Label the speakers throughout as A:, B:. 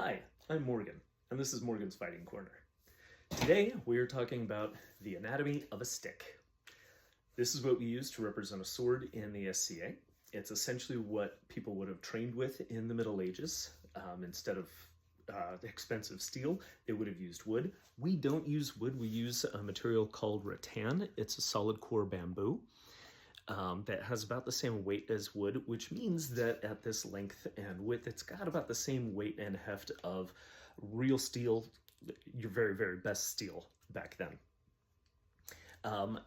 A: Hi, I'm Morgan, and this is Morgan's Fighting Corner. Today, we are talking about the anatomy of a stick. This is what we use to represent a sword in the SCA. It's essentially what people would have trained with in the Middle Ages. Instead of expensive steel, they would have used wood. We don't use wood, we use a material called rattan. It's a solid core bamboo. That has about the same weight as wood, which means that at this length and width, it's got about the same weight and heft of real steel, your very, very best steel back then.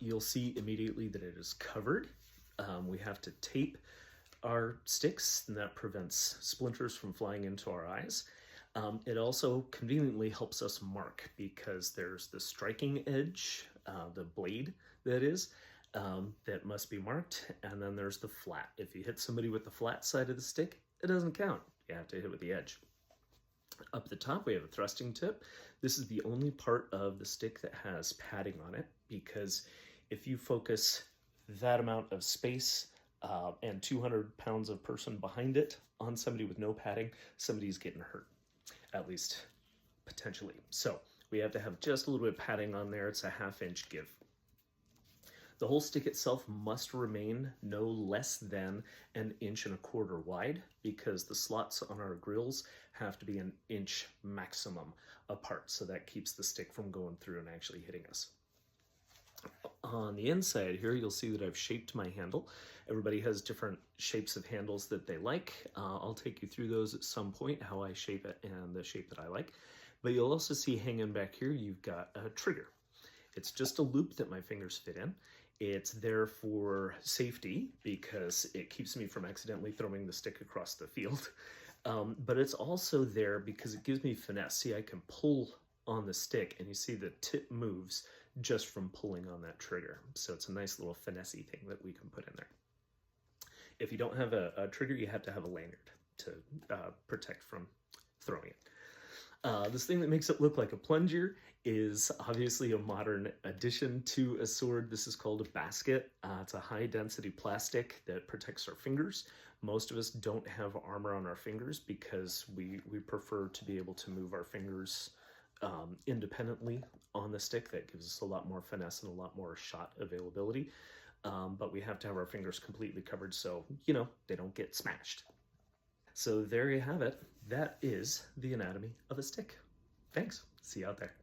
A: You'll see immediately that it is covered. We have to tape our sticks, and that prevents splinters from flying into our eyes. It also conveniently helps us mark because there's the striking edge, the blade that is, that must be marked, and then there's the flat. If you hit somebody with the flat side of the stick, it doesn't count. You have to hit with the edge. Up the top, we have a thrusting tip. This is the only part of the stick that has padding on it, because if you focus that amount of space and 200 pounds of person behind it on somebody with no padding, somebody's getting hurt, at least potentially. So we have to have just a little bit of padding on there. It's a 1/2 inch give. The whole stick itself must remain no less than 1.25 inches wide, because the slots on our grills have to be 1 inch maximum apart, so that keeps the stick from going through and actually hitting us. On the inside here, you'll see that I've shaped my handle. Everybody has different shapes of handles that they like. I'll take you through those at some point, how I shape it and the shape that I like. But you'll also see hanging back here, you've got a trigger. It's just a loop that my fingers fit in. It's there for safety because it keeps me from accidentally throwing the stick across the field. But it's also there because it gives me finesse. See, I can pull on the stick and you see the tip moves just from pulling on that trigger. So it's a nice little finessey thing that we can put in there. If you don't have a trigger, you have to have a lanyard to protect from throwing it. This thing that makes it look like a plunger is obviously a modern addition to a sword. This is called a basket. It's a high density plastic that protects our fingers. Most of us don't have armor on our fingers because we prefer to be able to move our fingers independently on the stick. That gives us a lot more finesse and a lot more shot availability. But we have to have our fingers completely covered so, they don't get smashed. So there you have it. That is the anatomy of a stick. Thanks. See you out there.